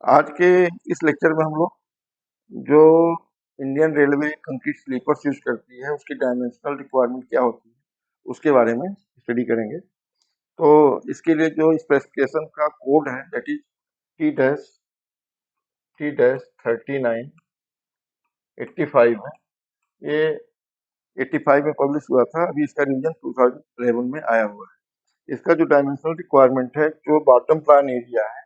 आज के इस लेक्चर में हम लोग जो Indian railway concrete sleepers use करती है उसकी डायमेंशनल रिक्वायरमेंट क्या होती है उसके बारे में स्टडी करेंगे। तो इसके लिए जो स्पेसिफिकेशन का कोड है दैट इज T-3985 है। ये 85 में पब्लिश हुआ था, अभी इसका रिवीजन 2011 में आया हुआ है। इसका जो डायमेंशनल रिक्वायरमेंट है, जो बॉटम प्लान एरिया है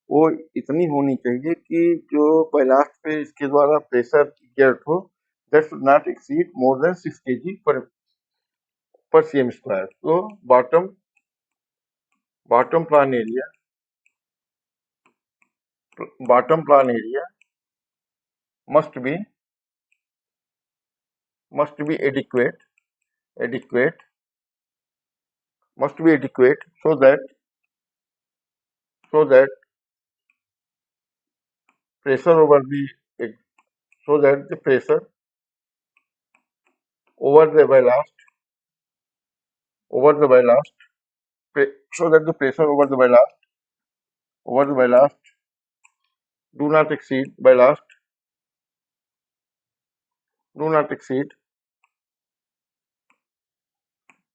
वो इतनी होनी चाहिए कि जो बैलास्ट पे इसके द्वारा प्रेशर एग्जर्ट हो that should not exceed more than 6 kg पर cm स्क्वायर। तो bottom plan area bottom plan area must be adequate adequate must be adequate so that pressure over the so that the pressure over the ballast over the ballast so that the pressure over the ballast do not exceed ballast do not exceed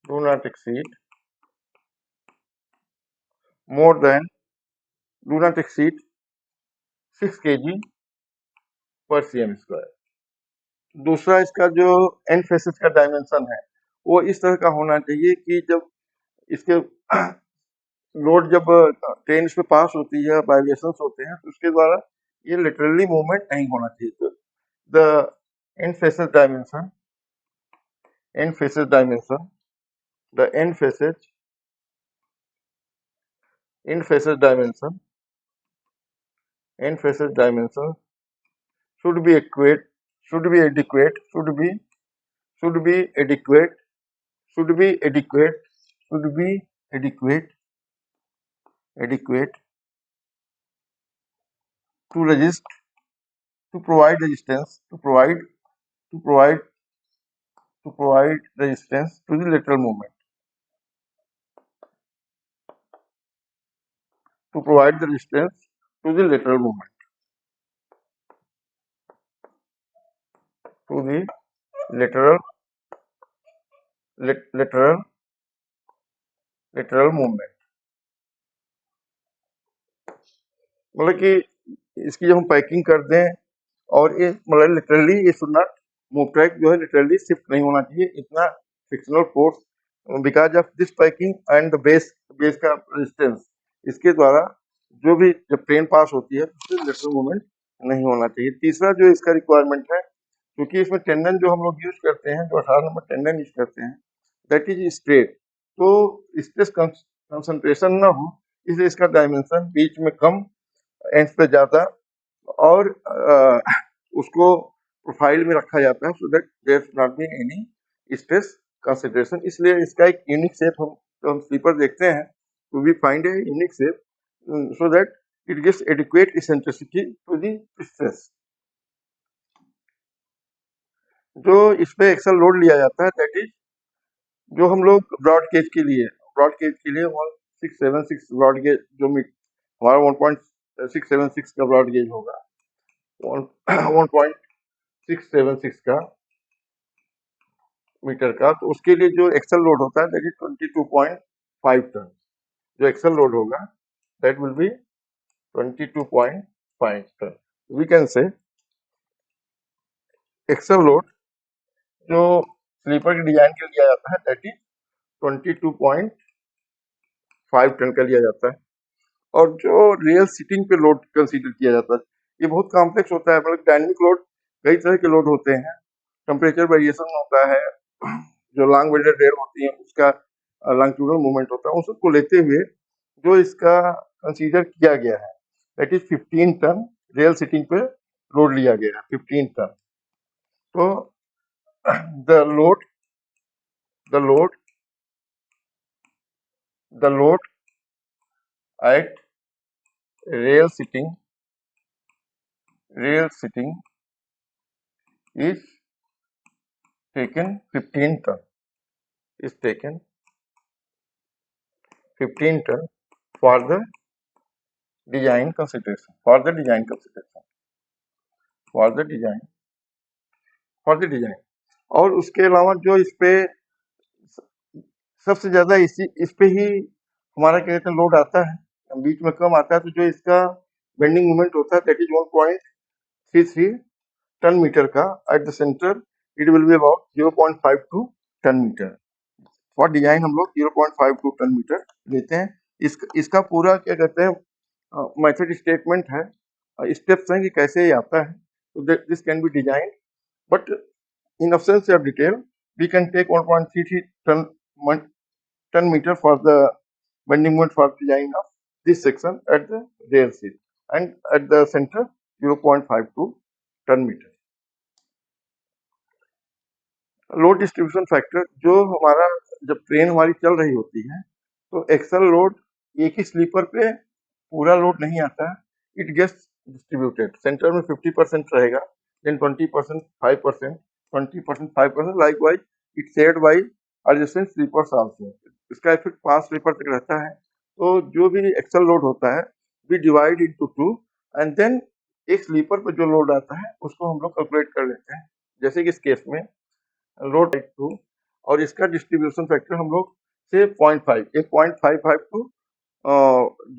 do not exceed more than do not exceed 6 kg पर cm square. दूसरा इसका जो and faces का dimension है वो इस तरह का होना चाहिए कि जब इसके लोड जब ट्रेन इस पे पास होती है, वाइब्रेशंस होते हैं, तो उसके द्वारा ये लिटरली मूवमेंट नहीं होना चाहिए। तो the end faces dimension end faces dimension the end faces dimension end faces dimension should be adequate should be adequate should be adequate should be adequate should be adequate to resist to provide resistance to provide to provide resistance to the lateral movement to provide the resistance to the lateral movement to the lateral lateral lateral movement। मतलब कि इसकी जब हम packing कर दें और ये मतलब लिटरली ये शुड नॉट मूव ट्रैक जो है लिटरली शिफ्ट नहीं होना चाहिए इतना frictional force because of this packing and the base का रेजिस्टेंस इसके द्वारा जो भी जब ट्रेन पास होती है उससे लेटरल मूवमेंट नहीं होना चाहिए। तीसरा जो इसका रिक्वायरमेंट है, क्योंकि इसमें टेंडन जो हम लोग यूज करते हैं, जो 18 नंबर टेंडन यूज करते हैं दैट इज स्ट्रेट, तो स्ट्रेस कंसंट्रेशन ना हो इसलिए इसका डायमेंशन बीच में कम एंड पे ज्यादा और उसको प्रोफाइल में रखा जाता है so that there not be any stress consideration. इसलिए इसका एक यूनिक शेप हम स्लीपर देखते हैं तो we find a unique shape so that it gives adequate eccentricity to the stress. जो इस पे एक्सल लोड लिया जाता है दैट इज जो हम लोग ब्रॉड गेज के लिए 676 ब्रॉड गेज जो हमारा 1.676 का ब्रॉड गेज होगा 1.676 का मीटर का, तो उसके लिए जो एक्सल लोड होता है दैट इज 22.5 टन। जो एक्सल लोड होगा that will be 22.5 ton. We can say axle load जो स्लीपर के डिजाइन के लिए लिया जाता है दैट इज 22.5 टन का लिया जाता है। और जो रियल सिटिंग पे लोड कंसीडर किया जाता है ये बहुत कॉम्प्लेक्स होता है। मतलब डायनेमिक लोड कई तरह के लोड होते हैं, टेम्परेचर वेरिएशन होता है, जो लॉन्ग वेल्डेड रेल होती है उसका लॉन्गिट्यूडनल मूवमेंट होता है, उन सबको लेते हुए जो इसका कंसीडर किया गया है that is 15 ton rail seating पे लोड लिया गया है 15 टन। तो the load the load the load at rail seating is taken 15 ton is taken 15 ton for the design consideration, for the design consideration, for the design, for the design. और उसके अलावा जो इस पे सबसे ज्यादा इस पे ही हमारा क्या कहते हैं लोड आता है, बीच में कम आता है, तो जो इसका बेंडिंग मोमेंट होता है दैट इज 1.33 टन मीटर का। At the center it will be about 0.52 ton meter. For design हम लोग 0.52 टन मीटर लेते हैं। इसका पूरा क्या कहते हैं मेथड स्टेटमेंट है, स्टेप्स हैं कि कैसे ये आता है। तो this can be design, but in absence of detail, we can take 1.33 ton meter for the bending moment for design of this section at the rail seat, and at the center 0.52 ton meter. Load distribution factor, जो हमारा जब train हमारी चल रही होती है तो axle load एक ही स्लीपर पे पूरा लोड नहीं आता है, इट गेट्स डिस्ट्रीब्यूटेड। सेंटर में 50% रहेगा, then 20% 5%, 20% 5%, likewise it shared by adjacent sleepers also. इसका इफेक्ट 5 स्लीपर तक रहता है। तो जो भी एक्सल लोड होता है we divide into 2, and then एक स्लीपर पर जो लोड आता है उसको हम लोग कैलकुलेट कर लेते हैं। जैसे कि इस केस में लोड 2 और इसका डिस्ट्रीब्यूशन फैक्टर हम लोग से 0.5, एक 0.55 टू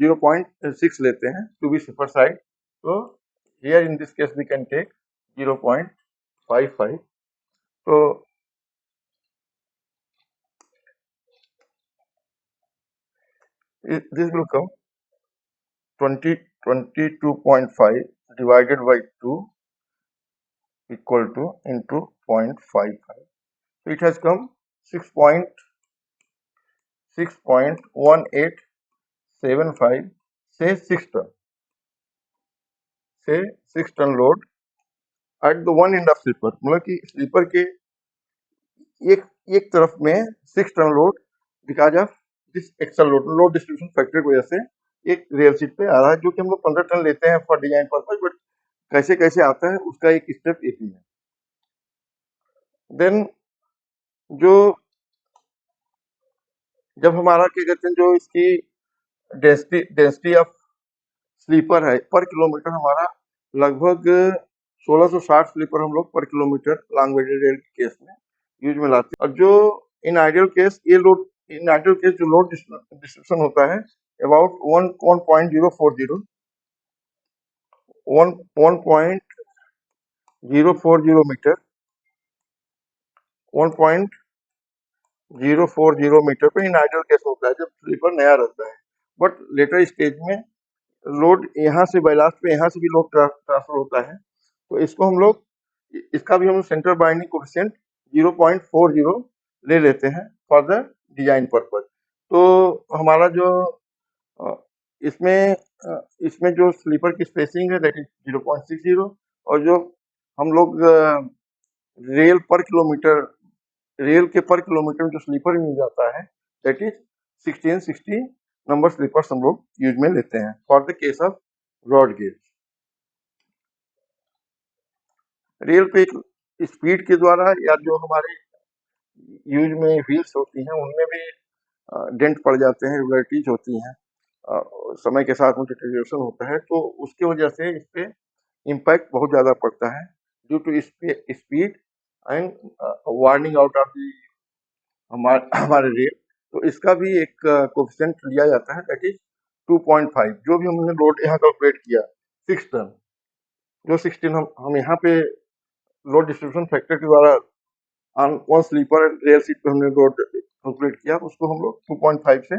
0.6 लेते हैं टू बी सुपर साइड। तो here in this case we can take 0.55। तो this will come 22.5 divided by 2 equal to into 0.55. So it has come 6.1875 say 6 ton, say 6 ton load at the one end of sleeper, मतलब कि sleeper के एक तरफ में 6 ton load because of this axle load distribution factor की वजह से एक रेल सीट पे आ रहा है, जो कि हम लोग 15 टन लेते हैं फॉर डिजाइन पर्पज, बट कैसे कैसे आता है उसका एक स्टेप एक ही है। देन जो जब हमारा क्या कहते हैं जो इसकी डेंसिटी ऑफ स्लीपर है पर किलोमीटर, हमारा लगभग 1660 स्लीपर हम लोग पर किलोमीटर लॉन्ग वेटेड रेल के केस में यूज में लाते हैं। और जो इन आइडियल केस जो लोड डिस्ट्रीब्यूशन होता है अबाउट 1.040 मीटर 1.040 मीटर पे इन आइडियल केस होता है जब स्लीपर नया रहता है। बट लेटर स्टेज में लोड यहाँ से बैलास्ट पे यहाँ से भी लोड ट्रांसफर होता है, तो इसको हम लोग इसका भी हम सेंटर बाइंडिंग कोएफिशिएंट 0.40 ले लेते हैं फॉर द डिजाइन पर्पज। तो हमारा जो इसमें जो स्लीपर की स्पेसिंग है दैट इज 0.60, और जो हम लोग रेल के पर किलोमीटर में जो स्लीपर मिल जाता है दैट इज 1660 नंबर स्लीपर्स हम लोग यूज में लेते हैं for the case of broad gauge. Rail पे स्पीड के द्वारा या जो हमारे यूज में व्हील्स होती हैं उनमें भी डेंट पड़ जाते हैं, रेगुलरिटीज होती हैं, समय के साथ में डिटेरियोरेशन होता है, तो उसकी वजह से इस पे इम्पैक्ट बहुत ज़्यादा पड़ता है due to speed and warning out of हमारे रेल। तो इसका भी एक कोएफिशिएंट लिया जाता है दैट इज 2.5। जो भी हमने लोड यहाँ कैलकुलेट किया 6 टन, जो 16 हम यहाँ पे लोड डिस्ट्रीब्यूशन फैक्टर के द्वारा वन स्लीपर रेल सीट पे हमने लोड कैलकुलेट किया, उसको हम लोग 2.5 से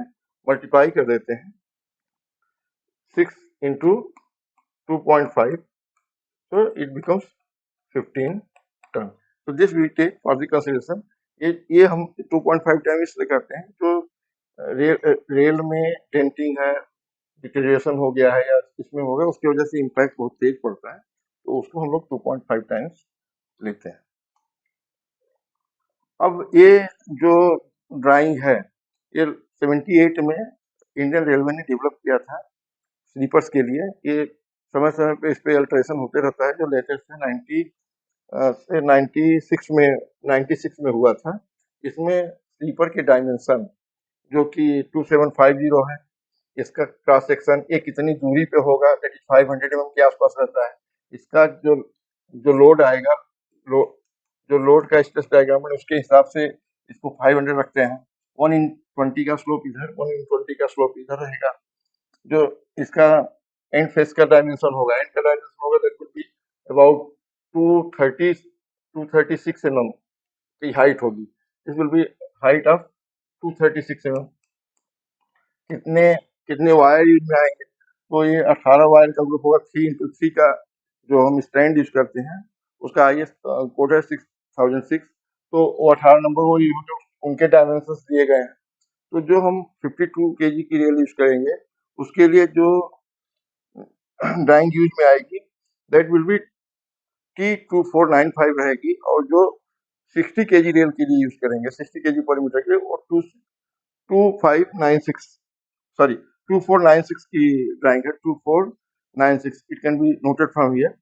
मल्टीप्लाई कर देते हैं, 6 into 2.5, so it becomes 15 ton. So this we take for the consideration। ये हम 2.5 टाइम इसलिए करते हैं जो रेल में डेंटिंग है, डिटेरियोरेशन हो गया है या इसमें हो गया, उसकी वजह से इम्पैक्ट बहुत तेज पड़ता है, तो उसको हम लोग 2.5 टाइम्स लेते हैं। अब ये जो ड्राइंग है ये 78 में इंडियन रेलवे ने डेवलप किया था स्लीपर्स के लिए। ये समय समय पे इस पे अल्ट्रेशन होते रहता है, जो लेटेस्ट है 96 में हुआ था। इसमें स्लीपर के डायमेंशन जो कि 2750 है, इसका क्रॉस सेक्शन ये कितनी दूरी पे होगा, दैट इज 500 mm के आसपास रहता है। इसका जो जो लोड आएगा, लो, जो लोड का स्ट्रेस डायग्राम है उसके हिसाब से इसको 500 रखते हैं। 1/20 का स्लोप इधर, 1/20 का स्लोप इधर रहेगा। जो इसका एंड फेस का डायमेंशन होगा, एंड का डायमेंशन होगा that will be about 236 mm की हाइट होगी। This will be height of 236 mm। कितने कितने वायर यूज में आएंगे, तो ये 18 वायर का ग्रुप होगा। 3x3 का जो हम स्टैंड यूज करते हैं उसका आईएस कोड है 6006, तो वो 18 नंबर वो जो उनके डायमेंशन दिए गए हैं। तो जो हम 52 kg की रेल यूज करेंगे उसके लिए जो ड्राइंग यूज में आएगी दैट विल बी T2495 रहेगी, और जो 60 kg रेल के लिए यूज करेंगे 60 kg पर मीटर के लिए वो 2596 सॉरी 2496 की ड्राइंग है। 2496 it can be noted from here.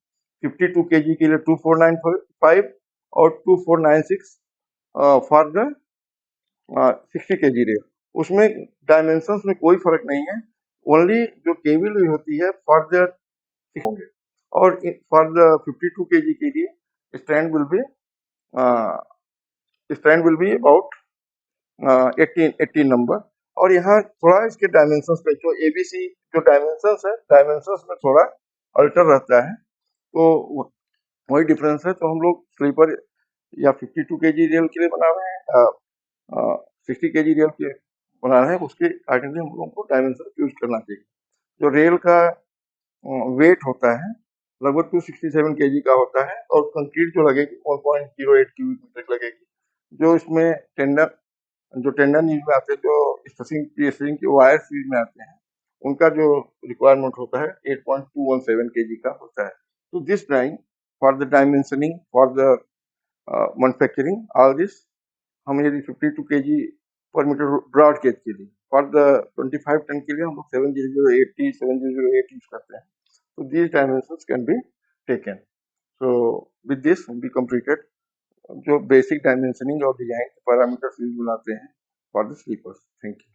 52 kg के लिए 2495 और 2496 फॉर द 60 kg रेल। उसमें डायमेंशंस में कोई फर्क नहीं है, ओनली जो केबल होती है फॉर द होंगे। और फॉर द 52 kg के लिए stand will be about 18 number. और यहाँ थोड़ा इसके डायमेंशंस पे जो एबीसी जो डायमेंशंस है, डायमेंशंस में थोड़ा अल्टर रहता है, तो वही डिफरेंस है। तो हम लोग स्लीपर या 52 kg रेल के लिए बना रहे हैं, 60 kg रेल के बना रहे हैं, उसके अकॉर्डिंगली हम लोगों को डायमेंशन यूज करना चाहिए। जो रेल का वेट होता है लगभग 267 kg का होता है, और कंक्रीट जो लगेगी 1.08 क्यूबिक मीटर लगेगी। जो इसमें टेंडन यूज में आते हैं, जो स्टरिंग के वायर्स यूज में आते हैं, उनका जो रिक्वायरमेंट होता है 8.217 kg का होता है। तो this drawing for the dimensioning for the manufacturing all this, हम यदि 52 kg पर मीटर ब्रॉड गेज के लिए, फॉर द 25 टन के लिए हम लोग 70080 यूज करते हैं। So these dimensions can be taken. So with this we completed जो बेसिक डायमेंशनिंग और डिजाइन पैरामीटर्स यूज बनाते हैं for the sleepers. Thank you.